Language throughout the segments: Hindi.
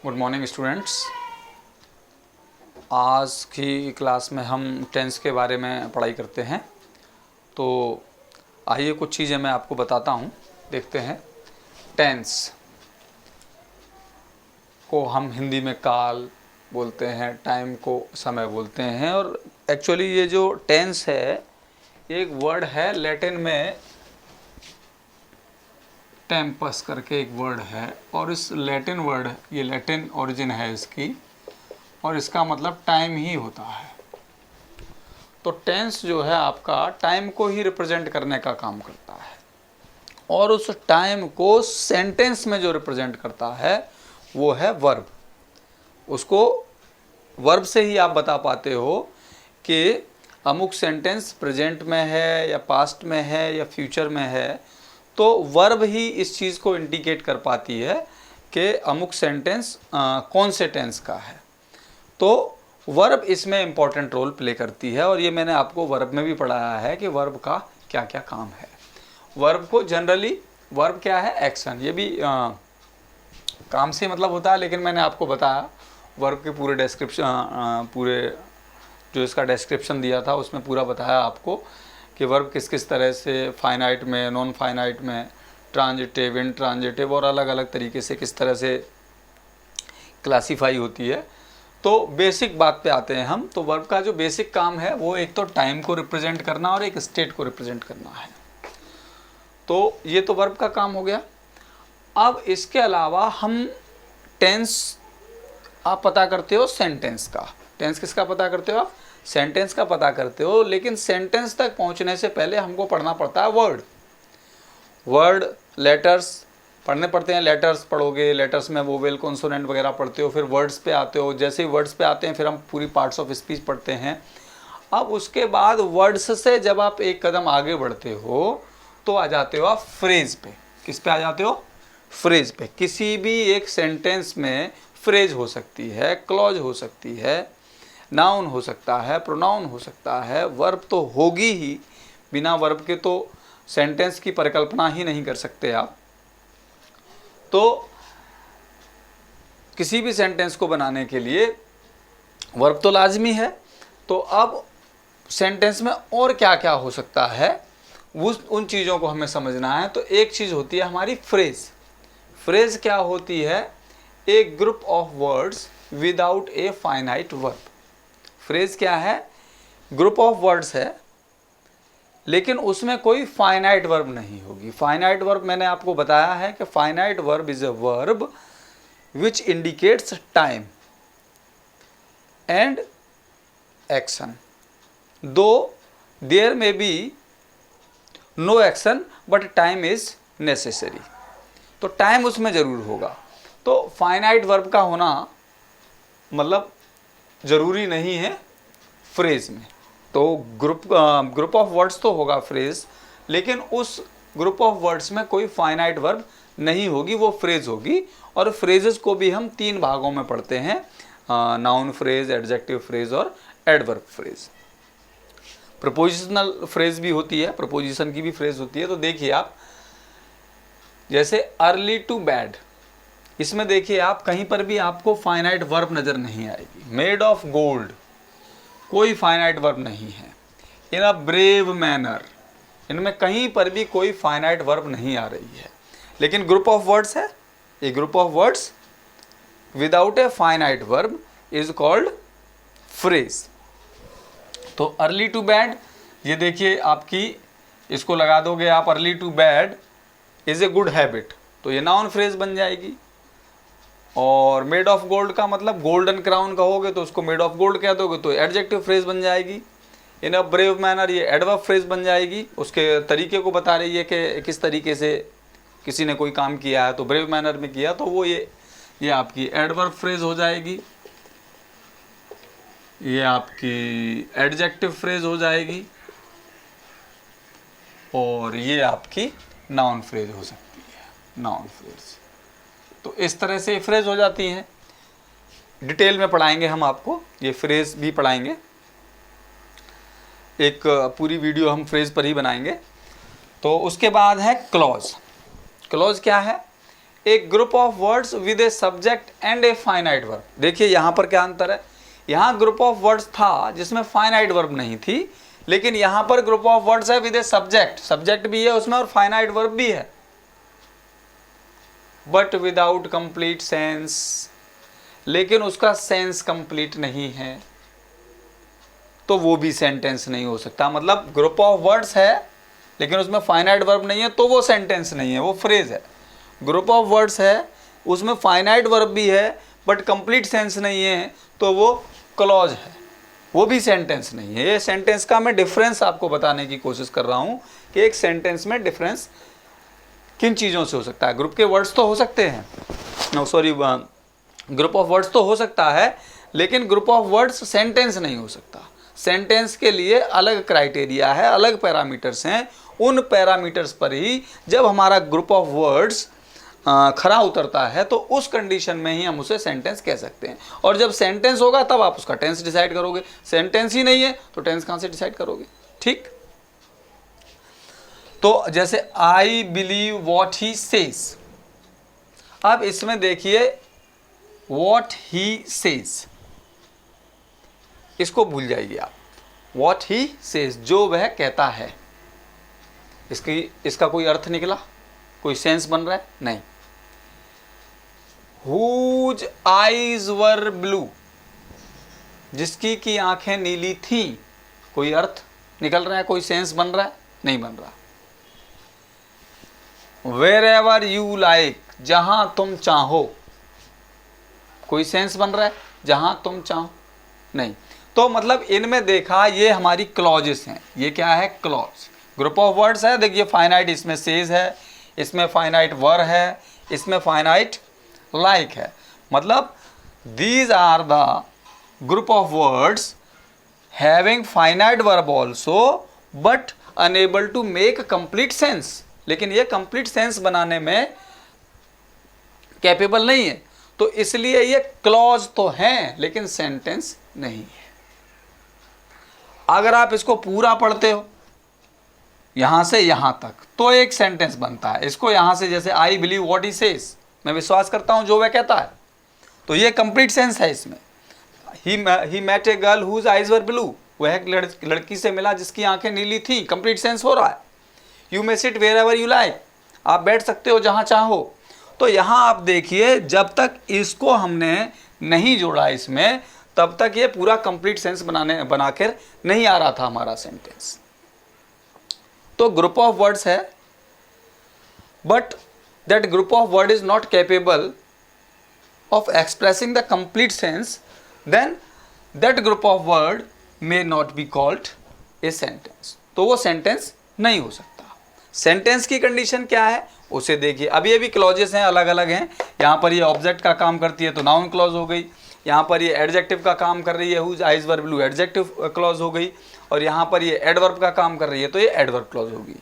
Good morning students. आज की क्लास में हम टेंस के बारे में पढ़ाई करते हैं। तो आइए कुछ चीज़ें मैं आपको बताता हूँ, देखते हैं। टेंस को हम हिंदी में काल बोलते हैं, टाइम को समय बोलते हैं। और एक्चुअली ये जो टेंस है एक वर्ड है, लैटिन में टेम्पस करके एक वर्ड है, और इस लैटिन वर्ड, ये लैटिन ओरिजिन है इसकी, और इसका मतलब टाइम ही होता है। तो टेंस जो है आपका टाइम को ही रिप्रेजेंट करने का काम करता है, और उस टाइम को सेंटेंस में जो रिप्रेजेंट करता है वो है वर्ब। उसको वर्ब से ही आप बता पाते हो कि अमुक सेंटेंस प्रेजेंट में है या पास्ट में है या फ्यूचर में है। तो वर्ब ही इस चीज़ को इंडिकेट कर पाती है कि अमुक सेंटेंस कौन से टेंस का है। तो वर्ब इसमें इम्पॉर्टेंट रोल प्ले करती है, और ये मैंने आपको वर्ब में भी पढ़ाया है कि वर्ब का क्या क्या काम है। वर्ब को जनरली, वर्ब क्या है? एक्शन। ये भी काम से मतलब होता है, लेकिन मैंने आपको बताया वर्ब के पूरे डिस्क्रिप्शन, पूरे जो इसका डिस्क्रिप्शन दिया था उसमें पूरा बताया आपको कि वर्ब किस किस तरह से फाइनाइट में, नॉन फाइनाइट में, ट्रांजिटिव, इनट्रांजिटिव और अलग अलग तरीके से किस तरह से क्लासीफाई होती है। तो बेसिक बात पे आते हैं हम। तो वर्ब का जो बेसिक काम है वो एक तो टाइम को रिप्रेजेंट करना और एक स्टेट को रिप्रेजेंट करना है। तो ये तो वर्ब का काम हो गया। अब इसके अलावा हम टेंस, आप पता करते हो सेंटेंस का। टेंस किसका पता करते हो आप? सेंटेंस का पता करते हो। लेकिन सेंटेंस तक पहुंचने से पहले हमको पढ़ना पड़ता है वर्ड, लेटर्स पढ़ने पड़ते हैं। लेटर्स पढ़ोगे, लेटर्स में वोवेल, कॉन्सोनेंट वगैरह पढ़ते हो, फिर वर्ड्स पे आते हो। जैसे ही वर्ड्स पे आते हैं फिर हम पूरी पार्ट्स ऑफ स्पीच पढ़ते हैं। अब उसके बाद वर्ड्स से जब आप एक कदम आगे बढ़ते हो तो आ जाते हो आप फ्रेज पे। किस पे आ जाते हो? फ्रेज पे। किसी भी एक सेंटेंस में फ्रेज हो सकती है, क्लॉज हो सकती है, नाउन हो सकता है, प्रोनाउन हो सकता है, वर्ब तो होगी ही। बिना वर्ब के तो सेंटेंस की परिकल्पना ही नहीं कर सकते आप। तो किसी भी सेंटेंस को बनाने के लिए वर्ब तो लाजमी है। तो अब सेंटेंस में और क्या क्या हो सकता है उन चीज़ों को हमें समझना है। तो एक चीज़ होती है हमारी फ्रेज। फ्रेज क्या होती है? A group of words without a finite verb. Phrase क्या है? ग्रुप ऑफ वर्ड्स है, लेकिन उसमें कोई फाइनाइट वर्ब नहीं होगी। फाइनाइट वर्ब मैंने आपको बताया है कि finite verb is a verb which indicates time and action, though there may be no action but time is necessary. तो टाइम उसमें जरूर होगा। तो फाइनाइट वर्ब का होना मतलब ज़रूरी नहीं है फ्रेज में। तो ग्रुप ऑफ वर्ड्स तो होगा फ्रेज, लेकिन उस ग्रुप ऑफ वर्ड्स में कोई फाइनाइट वर्ब नहीं होगी, वो फ्रेज होगी। और फ्रेजेस को भी हम 3 भागों में पढ़ते हैं, नाउन फ्रेज, एडजेक्टिव फ्रेज और एडवर्ब फ्रेज। प्रपोजिशनल फ्रेज भी होती है, प्रपोजिशन की भी फ्रेज होती है। तो देखिए आप, जैसे अर्ली टू बेड, इसमें देखिए आप कहीं पर भी आपको फाइनाइट वर्ब नज़र नहीं आएगी। मेड ऑफ गोल्ड, कोई फाइनाइट वर्ब नहीं है। इन अ ब्रेव मैनर, इनमें कहीं पर भी कोई फाइनाइट वर्ब नहीं आ रही है। लेकिन ग्रुप ऑफ वर्ड्स है, a group of words without a finite verb is called phrase. तो अर्ली टू बेड, ये देखिए आपकी, इसको लगा दोगे आप, early to bed is a good habit, तो ये नाउन फ्रेज बन जाएगी। और मेड ऑफ गोल्ड का मतलब गोल्डन क्राउन कहोगे तो उसको मेड ऑफ गोल्ड कह दोगे तो एडजेक्टिव फ्रेज बन जाएगी। इन अ ब्रेव मैनर, ये एडवर्ब फ्रेज बन जाएगी। उसके तरीके को बता रही है कि किस तरीके से किसी ने कोई काम किया है, तो ब्रेव मैनर में किया, तो वो ये आपकी एडवर्ब फ्रेज हो जाएगी। ये आपकी एडजेक्टिव फ्रेज हो जाएगी, और ये आपकी नाउन फ्रेज हो सकती है, नाउन फ्रेज। तो इस तरह से फ्रेज हो जाती हैं। डिटेल में पढ़ाएंगे हम आपको, ये फ्रेज भी पढ़ाएंगे। एक पूरी वीडियो हम फ्रेज पर ही बनाएंगे। तो उसके बाद है क्लॉज। क्लॉज क्या है? A group of words with a subject and a finite verb. देखिए यहाँ पर क्या अंतर है, यहाँ ग्रुप ऑफ वर्ड्स था जिसमें फाइनाइट वर्ब नहीं थी, लेकिन यहाँ पर ग्रुप ऑफ वर्ड्स है विद ए सब्जेक्ट, सब्जेक्ट भी है उसमें और फाइनाइट वर्ब भी है, बट विदाउट कंप्लीट सेंस, लेकिन उसका सेंस कंप्लीट नहीं है, तो वो भी सेंटेंस नहीं हो सकता। मतलब ग्रुप ऑफ वर्ड्स है लेकिन उसमें फाइनाइट वर्ब नहीं है, तो वो सेंटेंस नहीं है, वो फ्रेज है। ग्रुप ऑफ वर्ड्स है उसमें फाइनाइट वर्ब भी है बट कंप्लीट सेंस नहीं है, तो वो क्लॉज है, वो भी सेंटेंस नहीं है। ये सेंटेंस का मैं डिफरेंस आपको बताने की कोशिश कर रहा हूँ कि एक सेंटेंस में डिफरेंस किन चीज़ों से हो सकता है। ग्रुप के वर्ड्स तो हो सकते हैं, ग्रुप ऑफ वर्ड्स तो हो सकता है, लेकिन ग्रुप ऑफ वर्ड्स सेंटेंस नहीं हो सकता। सेंटेंस के लिए अलग क्राइटेरिया है, अलग पैरामीटर्स हैं। उन पैरामीटर्स पर ही जब हमारा ग्रुप ऑफ वर्ड्स खरा उतरता है तो उस कंडीशन में ही हम उसे सेंटेंस कह सकते हैं। और जब सेंटेंस होगा तब आप उसका टेंस डिसाइड करोगे। सेंटेंस ही नहीं है तो टेंस कहाँ से डिसाइड करोगे? ठीक, तो जैसे I believe what he says, अब इसमें देखिए वॉट ही सेज, इसको भूल जाइए आप। वॉट ही सेज, जो वह कहता है, इसका कोई अर्थ निकला, कोई सेंस बन रहा है? नहीं। Whose eyes were blue, जिसकी की आंखें नीली थी, कोई अर्थ निकल रहा है, कोई सेंस बन रहा है? नहीं बन रहा। Wherever you like, जहां तुम चाहो, कोई सेंस बन रहा है? जहां तुम चाहो? नहीं। तो मतलब इनमें देखा, ये हमारी क्लॉजेस हैं। ये क्या है? क्लॉज। ग्रुप ऑफ वर्ड्स है, देखिए फाइनाइट इसमें सेज है, इसमें फाइनाइट वर है, इसमें फाइनाइट लाइक है। मतलब these are the group of words having finite verb also but unable to make complete sense. लेकिन ये कंप्लीट सेंस बनाने में कैपेबल नहीं है, तो इसलिए ये क्लॉज तो हैं लेकिन सेंटेंस नहीं है। अगर आप इसको पूरा पढ़ते हो यहां से यहां तक तो एक सेंटेंस बनता है। इसको यहां से, जैसे I believe what he says, मैं विश्वास करता हूं जो वह कहता है, तो ये कंप्लीट सेंस है इसमें। He met a girl whose eyes were blue, वह एक लड़की से मिला जिसकी आंखें नीली थी, कंप्लीट सेंस हो रहा है। You may sit wherever you like, आप बैठ सकते हो जहां चाहो। तो यहां आप देखिए, जब तक इसको हमने नहीं जोड़ा इसमें, तब तक ये पूरा कंप्लीट सेंस बनाकर नहीं आ रहा था हमारा सेंटेंस। तो ग्रुप ऑफ वर्ड्स है, but that group of word is not capable of expressing the complete sense, then that group of word may not be called a sentence. तो वो सेंटेंस नहीं हो सकता। सेंटेंस की कंडीशन क्या है उसे देखिए। अब ये भी क्लॉजेस हैं, अलग अलग हैं। यहाँ पर ये ऑब्जेक्ट का काम करती है तो नाउन क्लॉज हो गई, यहाँ पर ये एडजेक्टिव का काम कर रही है, whose eyes were blue, adjective clause हो गई, और यहाँ पर ये एडवर्ब का काम कर रही है तो ये एडवर्ब क्लॉज होगी।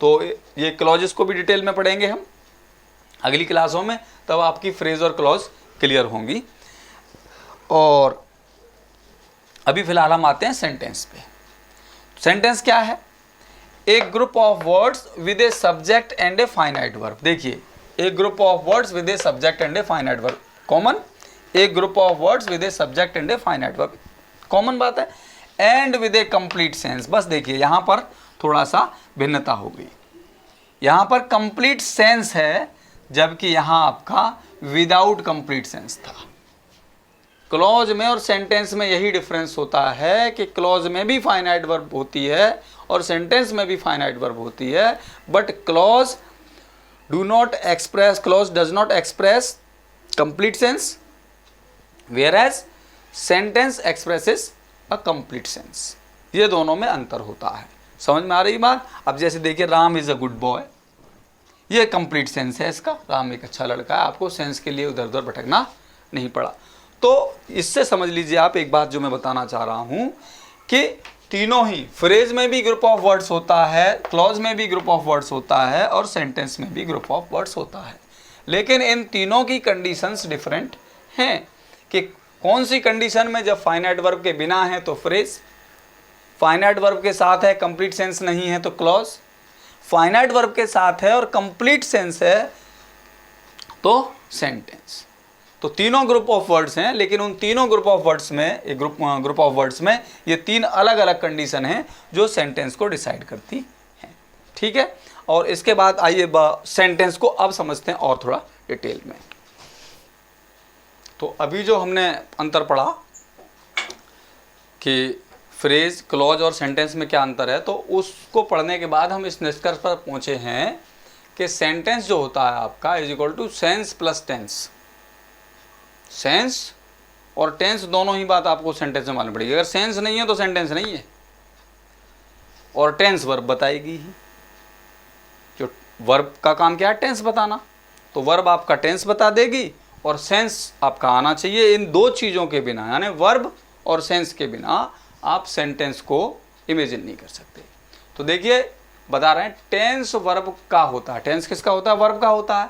तो ये क्लॉजेस को भी डिटेल में पढ़ेंगे हम अगली क्लासों में, तब आपकी फ्रेज और क्लॉज क्लियर होंगी। और अभी फिलहाल हम आते हैं सेंटेंस पे। सेंटेंस क्या है? एक group of words with a subject and a finite verb. देखिए, एक group of words with a subject and a finite verb common, एक group of words with a subject and a finite verb common बात है, and with a complete sense. बस देखिए यहाँ पर थोड़ा सा भिन्नता हो गई, यहाँ पर कंप्लीट सेंस है जबकि यहाँ आपका विदाउट कंप्लीट सेंस था। क्लॉज में और सेंटेंस में यही डिफरेंस होता है कि क्लॉज में भी फाइनाइट वर्ब होती है और सेंटेंस में भी फाइनाइट वर्ब होती है, but clause does not express complete sense, whereas sentence expresses a complete sense। ये दोनों में अंतर होता है। समझ में आ रही बात? अब जैसे देखिए, Ram is a good boy, ये कंप्लीट सेंस है इसका, राम एक अच्छा लड़का है, आपको सेंस के लिए उधर उधर भटकना नहीं पड़ा। तो इससे समझ लीजिए आप एक बात जो मैं बताना चाह रहा हूँ कि तीनों ही, फ्रेज में भी ग्रुप ऑफ वर्ड्स होता है, क्लॉज में भी ग्रुप ऑफ वर्ड्स होता है और सेंटेंस में भी ग्रुप ऑफ वर्ड्स होता है, लेकिन इन तीनों की कंडीशंस डिफरेंट हैं। कि कौन सी कंडीशन में जब फाइनाइट वर्ब के बिना है तो फ्रेज, फाइनाइट वर्ब के साथ है कंप्लीट सेंस नहीं है तो क्लॉज, फाइनाइट वर्ब के साथ है और कंप्लीट सेंस है तो सेंटेंस। तो तीनों ग्रुप ऑफ वर्ड्स हैं, लेकिन उन तीनों ग्रुप ऑफ वर्ड्स में, एक ग्रुप ऑफ वर्ड्स में ये तीन अलग अलग कंडीशन हैं जो सेंटेंस को डिसाइड करती हैं। ठीक है, और इसके बाद आइए सेंटेंस को अब समझते हैं और थोड़ा डिटेल में। तो अभी जो हमने अंतर पढ़ा कि फ्रेज, क्लॉज और सेंटेंस में क्या अंतर है, तो उसको पढ़ने के बाद हम इस निष्कर्ष पर पहुंचे हैं कि सेंटेंस जो होता है आपका is equal to sense plus tense. Sense और टेंस दोनों ही बात आपको सेंटेंस में मालूम पड़ेगी। अगर सेंस नहीं है तो सेंटेंस नहीं है, और टेंस वर्ब बताएगी ही। जो वर्ब का काम क्या है, टेंस बताना, तो वर्ब आपका टेंस बता देगी और सेंस आपका आना चाहिए। इन दो चीज़ों के बिना, यानी वर्ब और सेंस के बिना आप सेंटेंस को इमेजिन नहीं कर सकते। तो देखिए बता रहे हैं, टेंस वर्ब का होता है। टेंस किसका होता है? वर्ब का होता है।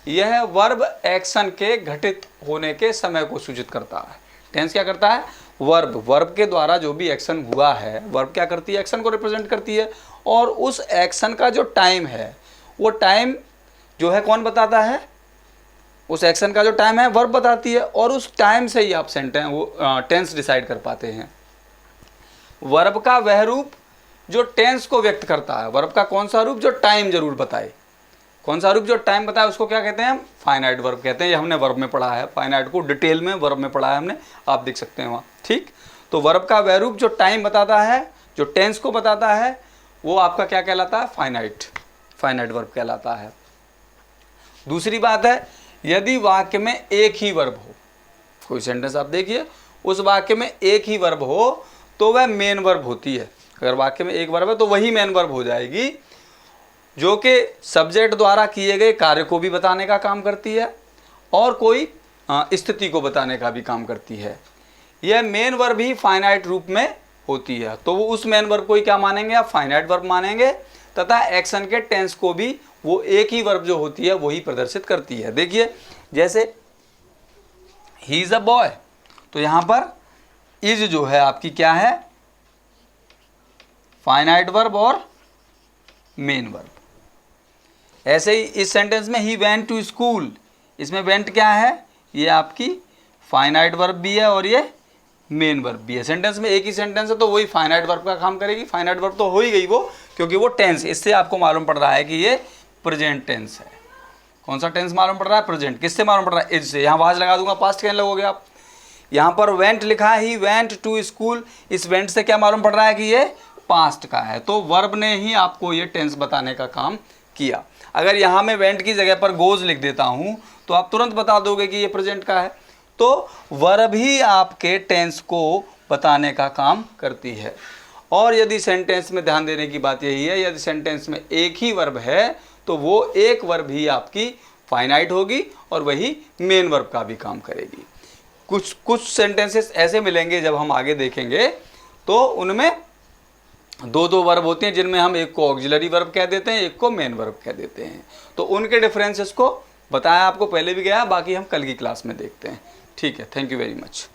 यह वर्ब एक्शन के घटित होने के समय को सूचित करता है। टेंस क्या करता है? वर्ब के द्वारा जो भी एक्शन हुआ है, वर्ब क्या करती है? एक्शन को रिप्रेजेंट करती है, और उस एक्शन का जो टाइम है, वो टाइम जो है कौन बताता है? उस एक्शन का जो टाइम है वर्ब बताती है, और उस टाइम से ही आप टेंस डिसाइड कर पाते हैं। वर्ब का वह रूप जो टेंस को व्यक्त करता है। वर्ब का कौन सा रूप? जो टाइम जरूर बताए। कौन सा रूप? जो टाइम बताए, उसको क्या कहते हैं हम? फाइनाइट वर्ब कहते हैं। ये हमने वर्ब में पढ़ा है, फाइनाइट को डिटेल में वर्ब में पढ़ा है हमने, आप देख सकते हैं वहाँ। ठीक, तो वर्ब का वह रूप जो टाइम बताता है, जो टेंस को बताता है, वो आपका क्या कहलाता है? फाइनाइट वर्ब कहलाता है। दूसरी बात है, यदि वाक्य में एक ही वर्ब हो, कोई सेंटेंस आप देखिए, उस वाक्य में एक ही वर्ब हो तो वह मेन वर्ब होती है। अगर वाक्य में एक वर्ब है तो वही मेन वर्ब हो जाएगी, जो कि सब्जेक्ट द्वारा किए गए कार्य को भी बताने का काम करती है और कोई स्थिति को बताने का भी काम करती है। यह मेन वर्ब ही फाइनाइट रूप में होती है, तो वो उस मेन वर्ब को ही क्या मानेंगे? आप फाइनाइट वर्ब मानेंगे, तथा एक्शन के टेंस को भी वो एक ही वर्ब जो होती है वही प्रदर्शित करती है। देखिए जैसे ही इज अ बॉय, तो यहाँ पर इज जो है आपकी क्या है? फाइनाइट वर्ब और मेन वर्ब। ऐसे ही इस सेंटेंस में ही वेंट टू स्कूल, इसमें वेंट क्या है? ये आपकी फाइनाइट वर्ब भी है और ये मेन वर्ब भी है। सेंटेंस में एक ही सेंटेंस है तो वही फाइनाइट वर्ब का काम करेगी। फाइनाइट वर्ब तो हो ही गई वो, क्योंकि वो टेंस, इससे आपको मालूम पड़ रहा है कि ये प्रेजेंट टेंस है। कौन सा टेंस मालूम पड़ रहा है? प्रेजेंट। किससे मालूम पड़ रहा है? इज से। यहाँ वाज लगा दूंगा, पास्ट कहने लगोगे आप। यहाँ पर वेंट लिखा है, ही वेंट टू स्कूल, इस वेंट से क्या मालूम पड़ रहा है कि ये पास्ट का है। तो वर्ब ने ही आपको ये टेंस बताने का काम किया। अगर यहाँ मैं वेंट की जगह पर गोज लिख देता हूँ तो आप तुरंत बता दोगे कि ये प्रेजेंट का है। तो वर्ब ही आपके टेंस को बताने का काम करती है। और यदि सेंटेंस में ध्यान देने की बात यही है, यदि सेंटेंस में एक ही वर्ब है तो वो एक वर्ब ही आपकी फाइनाइट होगी और वही मेन वर्ब का भी काम करेगी। कुछ सेंटेंसेस ऐसे मिलेंगे जब हम आगे देखेंगे, तो उनमें दो वर्ब होते हैं, जिनमें हम एक को ऑक्सिलरी वर्ब कह देते हैं, एक को मेन वर्ब कह देते हैं। तो उनके डिफरेंसेस को बताया आपको पहले भी गया, बाकी हम कल की क्लास में देखते हैं। ठीक है, थैंक यू वेरी मच।